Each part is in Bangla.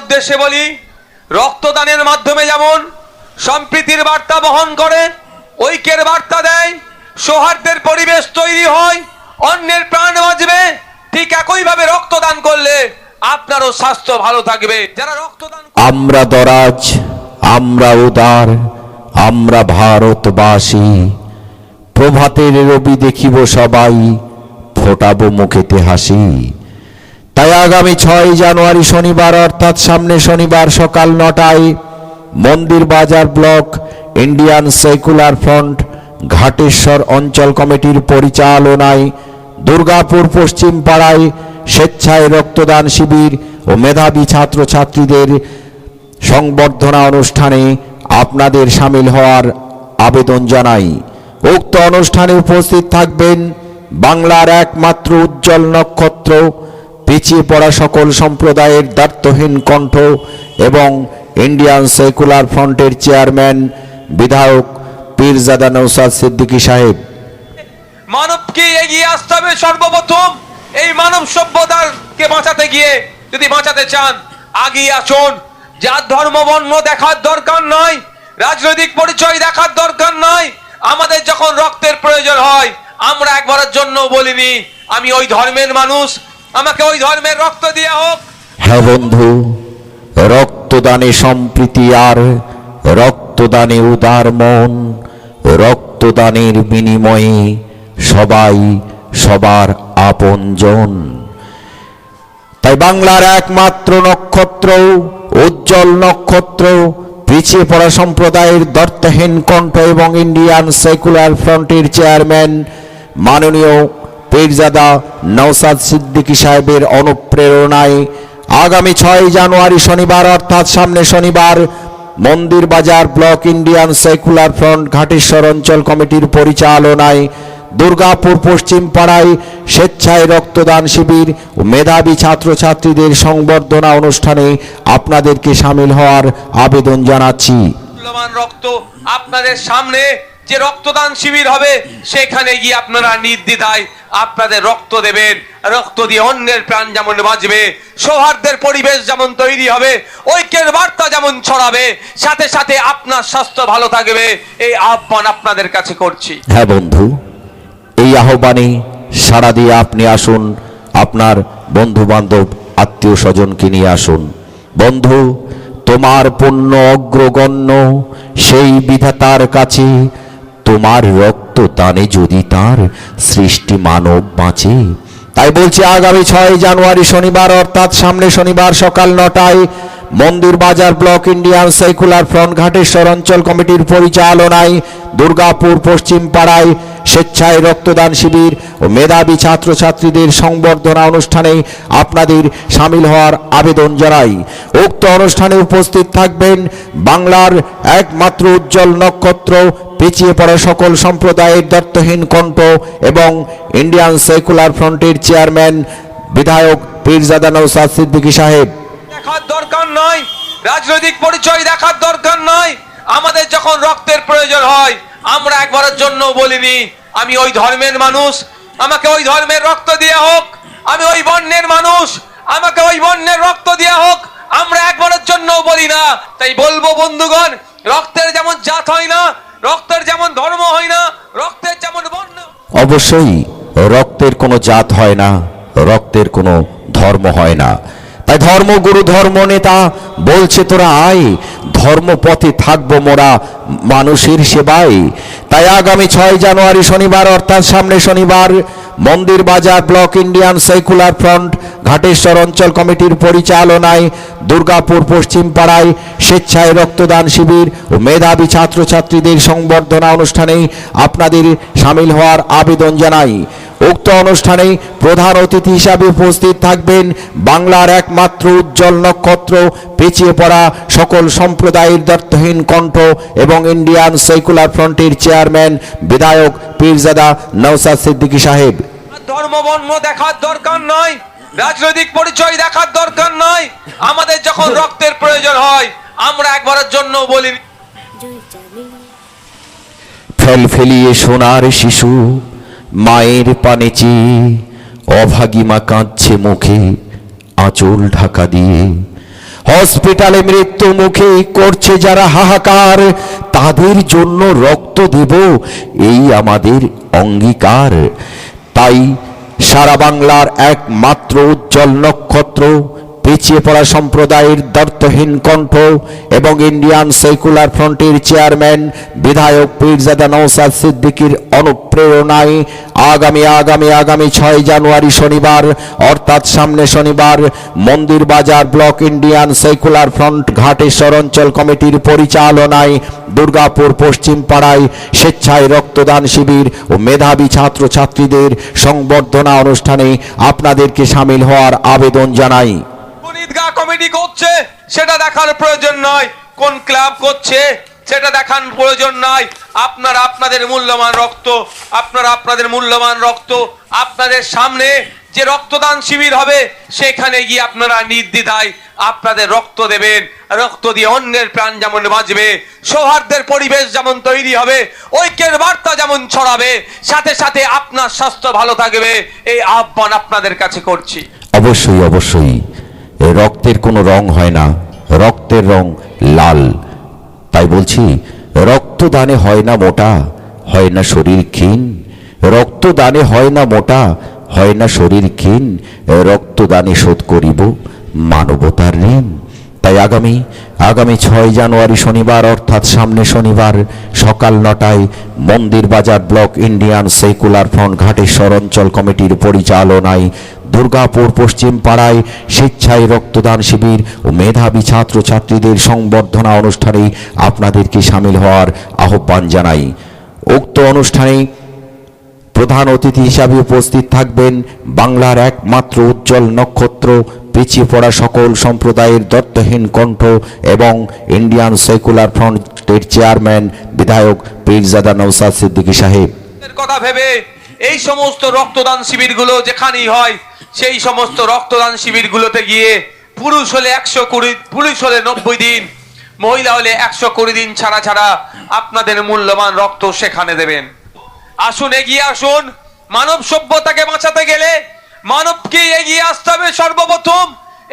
উদ্দেশ্যে বলি, রক্তদানের মাধ্যমে যেমন সম্প্রীতির বার্তা বহন করে, ঐক্যের বার্তা দেয়, সৌহার্দ্যের পরিবেশ তৈরি হয়, অন্যের প্রাণ বাঁচবে, ঠিক একইভাবে রক্তদান করলে আপনারও স্বাস্থ্য ভালো থাকবে। যারা রক্তদান, আমরা দরাজ, আমরা উদার, আমরা ভারতবাসী, প্রভাতের রবি দেখিব সবাই, ফোটাবো মুখেতে হাসি। তাই আগামী 6 জানুয়ারি শনিবার অর্থাৎ সামনে শনিবার সকাল 9টায় মন্দির বাজার ব্লক ইন্ডিয়ান সেকুলার ফ্রন্ট ঘাটেশ্বর অঞ্চল কমিটির পরিচালনায় দুর্গাপুর পশ্চিম পাড়ায় স্বেচ্ছায় রক্তদান শিবির ও মেধাবী ছাত্রছাত্রীদের সংবর্ধনা অনুষ্ঠানে আপনাদের সামিল হওয়ার আবেদন জানাই। উক্ত অনুষ্ঠানে উপস্থিত থাকবেন বাংলার একমাত্র উজ্জ্বল নক্ষত্র, পিছিয়ে পড়া সকল সম্প্রদায়ের দায়িত্বহীন কণ্ঠ এবং ইন্ডিয়ান সেকুলার ফ্রন্টের চেয়ারম্যান বিধায়ক পীরজাদা নওশাদ সিদ্দিকী সাহেব। মানবকে এগিয়ে আসতে হবে সর্বপ্রথম। এই মানব সভ্যতাকে বাঁচাতে গিয়ে যদি বাঁচাতে চান, আগিয়ে আসুন। যার ধর্ম বর্ণ দেখার দরকার নয়, রাজনৈতিক পরিচয় দেখার দরকার নয়। আমাদের যখন রক্তের প্রয়োজন হয়, আমরা একবারের জন্য বলিনি আমি ওই ধর্মের মানুষ, আমাকে ওই ধর্মের রক্ত দেয়া হোক। হ্যাঁ বন্ধু, রক্তদানে সম্প্রীতি আর রক্তদানে উদার মন, রক্তদানের বিনিময়ে সবাই সবার আপনজন। তাই বাংলার একমাত্র নক্ষত্র, উজ্জ্বল নক্ষত্র, পিছিয়ে পড়া সম্প্রদায়ের দর্তহীন কণ্ঠ এবং ইন্ডিয়ান সেকুলার ফ্রন্টের চেয়ারম্যান মাননীয় পীরজাদা নওশাদ সিদ্দিকী সাহেবের অনুপ্রেরণায় আগামী 6 জানুয়ারি শনিবার অর্থাৎ সামনে শনিবার মন্দির বাজার ব্লক ইন্ডিয়ান সেকুলার ফ্রন্ট ঘাটেশ্বর অঞ্চল কমিটির পরিচালনায় দুর্গাপুর পশ্চিম পাড়ায় স্বেচ্ছায় রক্তদান শিবির ও মেধাবী ছাত্রছাত্রীদের সংবর্ধনা অনুষ্ঠানে আপনাদেরকে সামিল হওয়ার আবেদন জানাচ্ছি। মূল্যবান রক্ত আপনাদের সামনে যে রক্তদান শিবির হবে, সেখানে গিয়ে আপনারা নির্দ্বিধায় আপনাদের রক্ত দেবেন। রক্ত দিয়ে অন্যের প্রাণ যেমন বাঁচবে, সৌহার্দ্যের পরিবেশ যেমন তৈরি হবে, ঐক্যের বার্তা যেমন ছড়াবে, সাথে সাথে আপনার স্বাস্থ্য ভালো থাকবে, এই আহ্বান আপনাদের কাছে করছি। হ্যাঁ বন্ধু, এই আহ্বানে সাড়া দিয়ে আপনি আসুন, আপনার বন্ধু বান্ধব আত্মীয় স্বজনকে নিয়ে আসুন। বন্ধু, তোমার পুণ্য অগ্রগণ্য সেই বিধাতার কাছে, তোমার রক্তদানে যদি তার সৃষ্টি মানব বাঁচে। তাই বলছি আগামী 6 জানুয়ারি শনিবার অর্থাৎ সামনে শনিবার সকাল 9টায় মন্দির বাজার ব্লক ইন্ডিয়ান সেকুলার ফ্রন্ট ঘাটেশ্বর অঞ্চল কমিটির পরিচালনায় দুর্গাপুর পশ্চিম পাড়ায় স্বেচ্ছায় রক্তদান শিবির ও মেধাবী ছাত্রছাত্রীদের সংবর্ধনা অনুষ্ঠানে আপনাদের সামিল হওয়ার আবেদন জানাই। উক্ত অনুষ্ঠানে উপস্থিত থাকবেন বাংলার একমাত্র উজ্জ্বল নক্ষত্র, পিছিয়ে পড়া সকল সম্প্রদায়ের দায়িত্বহীন কণ্ঠ এবং ইন্ডিয়ান সেকুলার ফ্রন্টের চেয়ারম্যান বিধায়ক পীরজাদা নওশাদ সিদ্দিকী সাহেব। দেখার দরকার নয়, রাজনৈতিক পরিচয় দেখার দরকার নয়। আমাদের যখন রক্তের প্রয়োজন হয়, আমরা একবারের জন্য বলিনি আমি ওই ধর্মের মানুষ, আমাকে ওই ধর্মের রক্ত দেয়া হোক। আমি ওই বর্ণের মানুষ, আমাকে ওই বর্ণের রক্ত দেয়া হোক। আমরা একবারের জন্য বলি না। তাই বলবো বন্ধুগণ, রক্তের যেমন জাত হয় না, রক্তের যেমন ধর্ম হয় না, রক্তের যেমন বর্ণ। অবশ্যই রক্তের কোনো জাত হয় না, রক্তের কোনো ধর্ম হয় না। তাই ধর্মগুরু ধর্ম নেতা বলছে তোরা আয়, ধর্মপথে থাকবো মোরা মানুষের সেবায়। তাই আগামী 6 জানুয়ারি শনিবার অর্থাৎ সামনে শনিবার মন্দির বাজার ব্লক ইন্ডিয়ান সেকুলার ফ্রন্ট ঘাটেশ্বর অঞ্চল কমিটির পরিচালনায় দুর্গাপুর পশ্চিম পাড়ায় স্বেচ্ছায় রক্তদান শিবির ও মেধাবী ছাত্রছাত্রীদের সংবর্ধনা অনুষ্ঠানে আপনাদের সামিল হওয়ার আবেদন জানাই। উক্ত অনুষ্ঠানে প্রধান অতিথি হিসাবে উপস্থিত থাকবেন বাংলার একমাত্র উজ্জ্বল নক্ষত্র, পিছিয়ে পড়া সকল সম্প্রদায়ের দায়িত্বহীন কণ্ঠ এবং ইন্ডিয়ান সেকুলার ফ্রন্টের চেয়ারম্যান বিধায়ক পীরজাদা নওশাদ সিদ্দিকী সাহেব। ধর্ম বর্ণ দেখার দরকার নয়, রাজনৈতিক পরিচয় দেখার দরকার নয়। আমাদের যখন রক্তের প্রয়োজন হয়, আমরা একবারের জন্য বলি ফেলফেলিয়ে সোনার শিশু মায়ের পানে চেয়ে, অভাগী মা কাঁদছে মুখে আঁচল ঢাকা দিয়ে। হসপিটালে মৃত্যু মুখে করছে যারা হাহাকার, তাদের জন্য রক্ত দেব এই আমাদের অঙ্গীকার। তাই সারা বাংলার একমাত্র উজ্জ্বল নক্ষত্র, পিছিয়ে পড়া সম্প্রদায়ের দ্বর্থহীন কণ্ঠ এবং ইন্ডিয়ান সেকুলার ফ্রন্টের চেয়ারম্যান বিধায়ক পীরজাদা নওশাদ সিদ্দিকীর অনুপ্রেরণায় আগামী 6 জানুয়ারি শনিবার, অর্থাৎ সামনে শনিবার, মন্দির বাজার ব্লক ইন্ডিয়ান সেকুলার ফ্রন্ট ঘাটেশ্বর অঞ্চল কমিটির পরিচালনায় দুর্গাপুর পশ্চিম পাড়ায় স্বেচ্ছায় রক্তদান শিবির ও মেধাবী ছাত্রছাত্রীদের সংবর্ধনা অনুষ্ঠানে আপনাদেরকে সামিল হওয়ার আবেদন জানাই। ঈদগাহ কমিটি করছে সেটা দেখার প্রয়োজন নয়, কোন ক্লাব করছে সেটা দেখার প্রয়োজন নয়। আপনারা আপনাদের মূল্যবান রক্ত আপনাদের সামনে যে রক্তদান শিবির হবে সেখানে গিয়ে আপনারা নির্দ্বিধায় আপনাদের রক্ত দেবেন। রক্ত দিয়ে অন্যের প্রাণ যেমন বাঁচবে, সৌহার্দ্যের পরিবেশ যেমন তৈরি হবে, ঐক্যের বার্তা যেমন ছড়াবে, সাথে সাথে আপনার স্বাস্থ্য ভালো থাকবে, এই আহ্বান আপনাদের কাছে করছি। অবশ্যই অবশ্যই রক্তের কোনো রং হয় না, রক্তের রং লাল। তাই বলছি, রক্তদানে হয় না মোটা, হয় না শরীর ক্ষীণ। রক্তদানে হয় না মোটা, হয় না শরীর ক্ষীণ। রক্তদানে শোধ করিব মানবতার ঋণ। তাই আগামী 6 জানুয়ারি শনিবার, অর্থাৎ সামনে শনিবার সকাল 9টায় মন্দির বাজার ব্লক ইন্ডিয়ান সেকুলার ফ্রন্ট ঘাটেশ্বর অঞ্চল কমিটির পরিচালনায় দুর্গাপুর পশ্চিম পাড়ায় স্বেচ্ছায় রক্তদান শিবির ও মেধাবী ছাত্রছাত্রীদের সংবর্ধনা অনুষ্ঠানে আপনাদেরকে সামিল হওয়ার আহ্বান জানাই। উক্ত অনুষ্ঠানে প্রধান অতিথি হিসাবে উপস্থিত থাকবেন বাংলার একমাত্র উজ্জ্বল নক্ষত্র, পিছিয়ে পড়া সকল সম্প্রদায়ের দ্বর্থহীন কণ্ঠ এবং ইন্ডিয়ান সেকুলার ফ্রন্টের চেয়ারম্যান বিধায়ক পীরজাদা নওশাদ সিদ্দিকী সাহেব। কথা ভেবে এই সমস্ত রক্তদান শিবিরগুলো যেখানেই হয় সেই সমস্ত রক্তদান শিবিরগুলোতে গিয়ে পুরুষ হলে 90 দিন, মহিলা হলে 120 দিন ছাড়া আপনাদের মূল্যবান রক্ত সেখানে দেবেন। আসুন, এগিয়ে আসুন। মানব সভ্যতাকে বাঁচাতে গেলে মানবকে এগিয়ে আসতে হবে সর্বপ্রথম।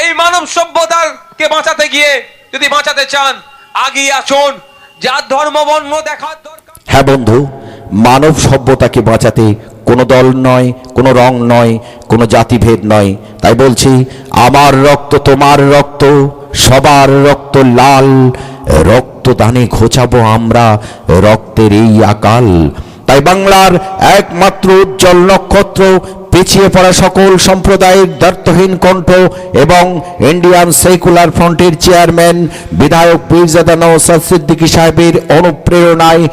এই মানব সভ্যতাকে বাঁচাতে গিয়ে যদি বাঁচাতে চান, আগিয়ে আসুন। যার ধর্ম বর্ণ দেখার দরকার। হ্যাঁ বন্ধু, মানব সভ্যতাকে বাঁচাতে কোনো দল নয়, কোনো রং নয়, কোনো জাতিভেদ নয়। তাই বলছি, আমার রক্ত তোমার রক্ত, সবার রক্ত লাল। রক্তদানে ঘোচাবো আমরা রক্তের এই আকাল। তাই বাংলার একমাত্র উজ্জ্বল নক্ষত্র, পিছিয়ে পড়া সকল সম্প্রদায়ের দ্বর্থহীন কণ্ঠ এবং ইন্ডিয়ান সেকুলার ফ্রন্টের চেয়ারম্যান বিধায়ক পীরজাদা নওশাদ সিদ্দিকী সাহেবের অনুপ্রেরণায়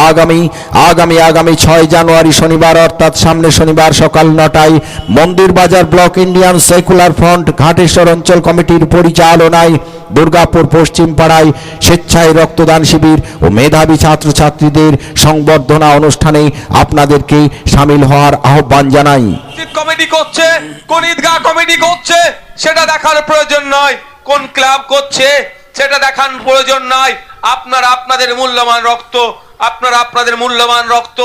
আগামী 6 জানুয়ারি শনিবার, অর্থাৎ সামনে শনিবার সকাল 9টায় মন্দির বাজার ব্লক ইন্ডিয়ান সেকুলার ফ্রন্ট ঘাটেশ্বর অঞ্চল কমিটির পরিচালনায় দুর্গাপুর পশ্চিম পাড়ায় স্বেচ্ছায় রক্তদান শিবির ও মেধাবী ছাত্রছাত্রীদের সংবর্ধনা অনুষ্ঠানে আপনাদেরকে সামিল হওয়ার আহ্বান জানাই। কমিটি করছে, কোন ঈদগাহ কমিটি করছে সেটা দেখার প্রয়োজন নয়, কোন ক্লাব করছে সেটা দেখার প্রয়োজন নয়। আপনারা আপনাদের মূল্যবান রক্ত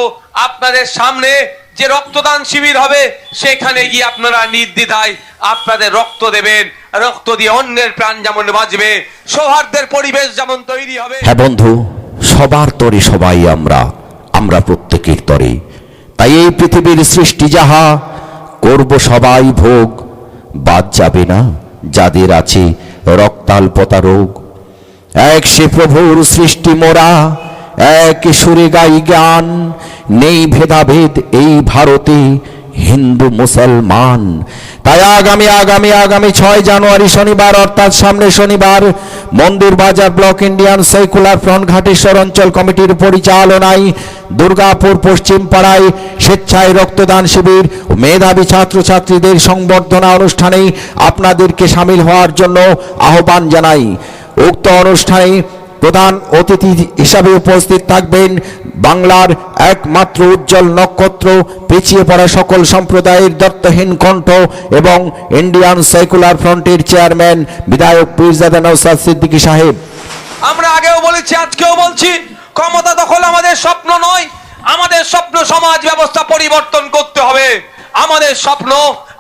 আপনাদের সামনে যে রক্তদান শিবির হবে সেখানে গিয়ে আপনারা নির্দ্বিধায় আপনাদের রক্ত দেবেন। রক্ত দিয়ে অন্যের প্রাণ যেমন বাঁচবে, সৌহার্দ্যের পরিবেশ যেমন তৈরি হবে। হ্যাঁ বন্ধু, সবার তরে সবাই আমরা প্রত্যেকের তরে। তাই এই পৃথিবীর সৃষ্টি যাহা করব সবাই ভোগ, বাদ যাবে না যাদের আছে রক্তাল্পতা রোগ। এক সে প্রভুর সৃষ্টি মোরা, এক সুরে গাই গান, নেই ভেদাভেদ এই ভারতে হিন্দু মুসলমান। তাই আগামী 6 জানুয়ারি শনিবার, অর্থাৎ সামনে শনিবার মন্দির বাজার ব্লক ইন্ডিয়ান সেকুলার ফ্রন্ট ঘাটেশ্বর অঞ্চল কমিটির পরিচালনায় দুর্গাপুর পশ্চিম পাড়ায় স্বেচ্ছায় রক্তদান শিবির ও মেধাবী ছাত্রছাত্রীদের সংবর্ধনা অনুষ্ঠানে আপনাদেরকে সামিল হওয়ার জন্য আহ্বান জানাই। উক্ত অনুষ্ঠানে প্রধান অতিথি হিসাবে উপস্থিত থাকবেন বাংলার একমাত্র উজ্জ্বল নক্ষত্র, পিছিয়ে পড়া সকল সম্প্রদায়ের দ্বর্থহীন কণ্ঠ এবং ইন্ডিয়ান সেকুলার ফ্রন্টের চেয়ারম্যান বিধায়ক পীরজাদা নওশাদ সিদ্দিকী সাহেব। আমরা আগেও বলেছি, আজকেও বলছি, ক্ষমতা দখল আমাদের স্বপ্ন নয়। আমাদের স্বপ্ন সমাজ ব্যবস্থা পরিবর্তন করতে হবে। আমাদের স্বপ্ন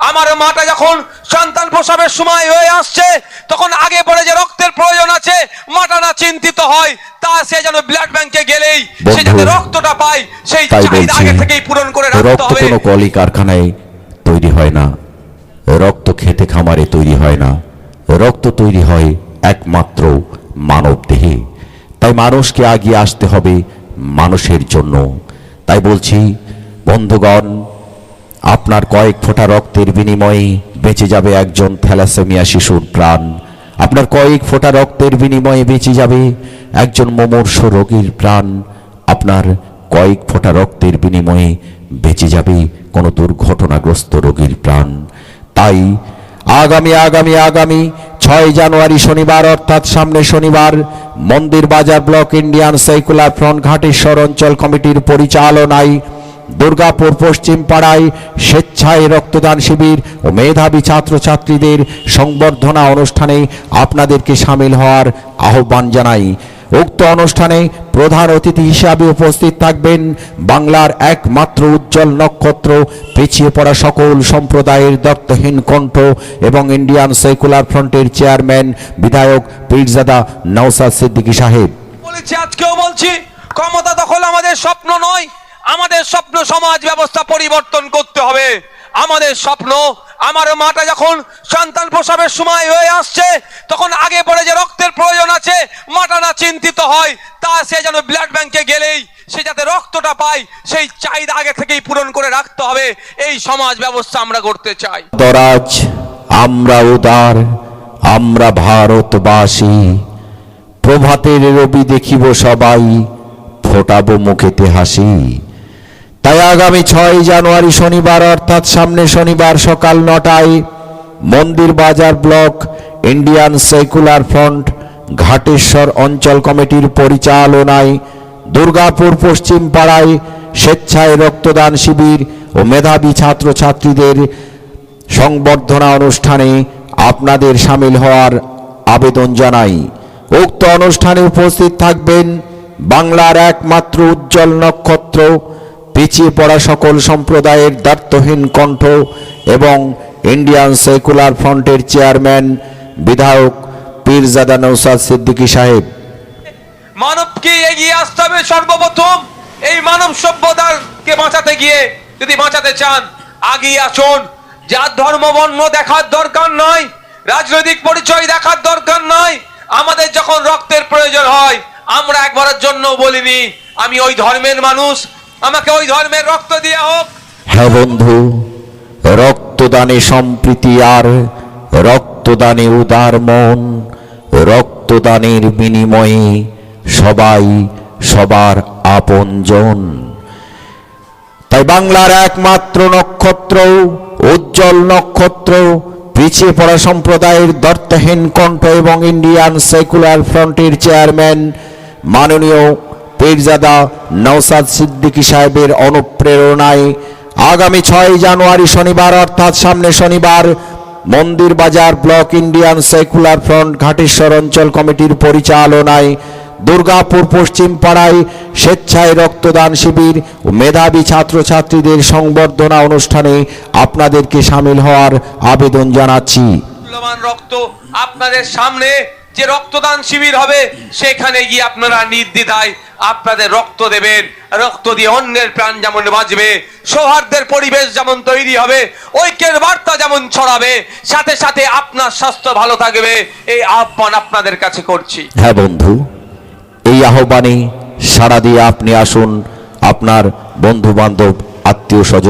আমার মাটা যখন সন্তান প্রসবের সময় হয়ে আসছে, তখন আগে পরে যে রক্তের প্রয়োজন আছে মাটা না চিন্তিত হয়, তা সে যেন ব্লাড ব্যাংকে গেলেই সে যাতে রক্তটা পায়, সেই চাহিদা আগে থেকেই পূরণ করে রাখতে রক্ত হবে। কোনো কলি কারখানায় তৈরি হয় না, রক্ত খেতে খামারে তৈরি হয় না, রক্ত তৈরি হয় একমাত্র মানব দেহে। তাই মানুষকে এগিয়ে আসতে হবে মানুষের জন্য। তাই বলছি বন্ধুগণ, আপনার কয়েক ফোঁটা রক্তের বিনিময়ে বেঁচে যাবে একজন থ্যালাসেমিয়া শিশুর প্রাণ। আপনার কয়েক ফোঁটা রক্তের বিনিময়ে বেঁচে যাবে একজন মুমূর্ষ রোগীর প্রাণ। আপনার কয়েক ফোঁটা রক্তের বিনিময়ে বেঁচে যাবে কোনো দুর্ঘটনাগ্রস্ত রোগীর প্রাণ। তাই আগামী 6 জানুয়ারি শনিবার, অর্থাৎ সামনে শনিবার, মন্দির বাজার ব্লক ইন্ডিয়ান সেকুলার ফ্রন্ট ঘাটেশ্বর অঞ্চল কমিটির পরিচালনায় দুর্গাপুর পশ্চিম পাড়ায় স্বেচ্ছায় রক্তদান শিবির ও মেধাবী ছাত্রছাত্রীদের সংবর্ধনা অনুষ্ঠানে আপনাদেরকে সামিল হওয়ার আহ্বান জানাই। উক্ত অনুষ্ঠানে প্রধান অতিথি হিসাবে উপস্থিত থাকবেন বাংলার একমাত্র উজ্জ্বল নক্ষত্র, পিছিয়ে পড়া সকল সম্প্রদায়ের দত্তহীন কণ্ঠ এবং ইন্ডিয়ান সেকুলার ফ্রন্টের চেয়ারম্যান বিধায়ক পীরজাদা নওশাদ সিদ্দিকী সাহেব। বলেছি, আজকেও বলছি, ক্ষমতা দখল আমাদের স্বপ্ন নয়। আমাদের স্বপ্ন সমাজ ব্যবস্থা পরিবর্তন করতে হবে। আমাদের স্বপ্ন, আমার মাটা যখন সন্তান প্রসবের সময় হয়ে আসছে, তখন আগে পরে যে রক্তের প্রয়োজন আছে মাটা না চিন্তিত হয়, তা সে যেন ব্লাড ব্যাংকে গেলেই সে যাতে রক্তটা পায়, সেই চাহিদা আগে থেকেই পূরণ করে রাখতে হবে। এই সমাজ ব্যবস্থা আমরা করতে চাই। দরাজ আমরা উদার, আমরা ভারতবাসী, প্রভাতের রবি দেখিব সবাই, ফোটাবো মুখেতে হাসি। তাই আগামী 6 জানুয়ারি শনিবার, অর্থাৎ সামনে শনিবার সকাল 9টায় মন্দির বাজার ব্লক ইন্ডিয়ান সেকুলার ফ্রন্ট ঘাটেশ্বর অঞ্চল কমিটির পরিচালনায় দুর্গাপুর পশ্চিম পাড়ায় স্বেচ্ছায় রক্তদান শিবির ও মেধাবী ছাত্রছাত্রীদের সংবর্ধনা অনুষ্ঠানে আপনাদের সামিল হওয়ার আবেদন জানাই। উক্ত অনুষ্ঠানে উপস্থিত থাকবেন বাংলার একমাত্র উজ্জ্বল নক্ষত্র, পিছিয়ে পড়া সকল সম্প্রদায়ের দায়িত্বহীন কণ্ঠ এবং ইন্ডিয়ান সেকুলার ফ্রন্টের চেয়ারম্যান বিধায়ক পীরজাদা নওশাদ সিদ্দিকী সাহেব। মানবকে এগিয়ে আসতে হবে সর্বপ্রথম। এই মানব সভ্যতাকে বাঁচাতে গিয়ে যদি বাঁচাতে চান, আগিয়ে আসুন। যার ধর্ম বর্ণ দেখার দরকার নয়, রাজনৈতিক পরিচয় দেখার দরকার নয়। আমাদের যখন রক্তের প্রয়োজন হয়, আমরা একবারের জন্য বলিনি আমি ওই ধর্মের মানুষ, আমাকে ওই ধর্মের রক্ত দেয়া হোক। হ্যাঁ বন্ধু, রক্তদানে সম্প্রীতি আর রক্তদানে উদার মন, রক্তদানের বিনিময়ে সবাই সবার আপনজন। তাই বাংলার একমাত্র নক্ষত্র, উজ্জ্বল নক্ষত্র, পিছিয়ে পড়া সম্প্রদায়ের দর্তহীন কণ্ঠ এবং ইন্ডিয়ান সেকুলার ফ্রন্টের চেয়ারম্যান মাননীয় পীরজাদা নওশাদ সিদ্দিকী সাহেবের অনুপ্রেরণায় আগামী 6 জানুয়ারি শনিবার, অর্থাৎ সামনে শনিবার, মন্দির বাজার ব্লক ইন্ডিয়ান সেকুলার ফ্রন্ট ঘাটেশ্বর অঞ্চল কমিটির পরিচালনায় দুর্গাপুর পশ্চিম পাড়ায় স্বেচ্ছায় রক্তদান শিবির ও মেধাবী ছাত্রছাত্রীদের সংবর্ধনা অনুষ্ঠানে আপনাদেরকে সামিল হওয়ার আবেদন জানাচ্ছি। মূল্যবান রক্ত আপনাদের সামনে যে রক্তদান শিবির হবে, সেখানে গিয়ে আপনারা নির্দ্বিধায় আপনাদের রক্ত দেবেন। রক্ত দিয়ে অন্যের প্রাণ যেমন বাঁচবে, সৌহার্দ্যের পরিবেশ যেমন তৈরি হবে, ঐক্যের বার্তা যেমন ছড়াবে, সাথে সাথে আপনার স্বাস্থ্য ভালো থাকবে। এই আহ্বান আপনাদের কাছে করছি। হ্যাঁ বন্ধু, এই আহ্বানে সাড়া দিয়ে আপনি আসুন, আপনার বন্ধু বান্ধব আত্মীয় স্বজন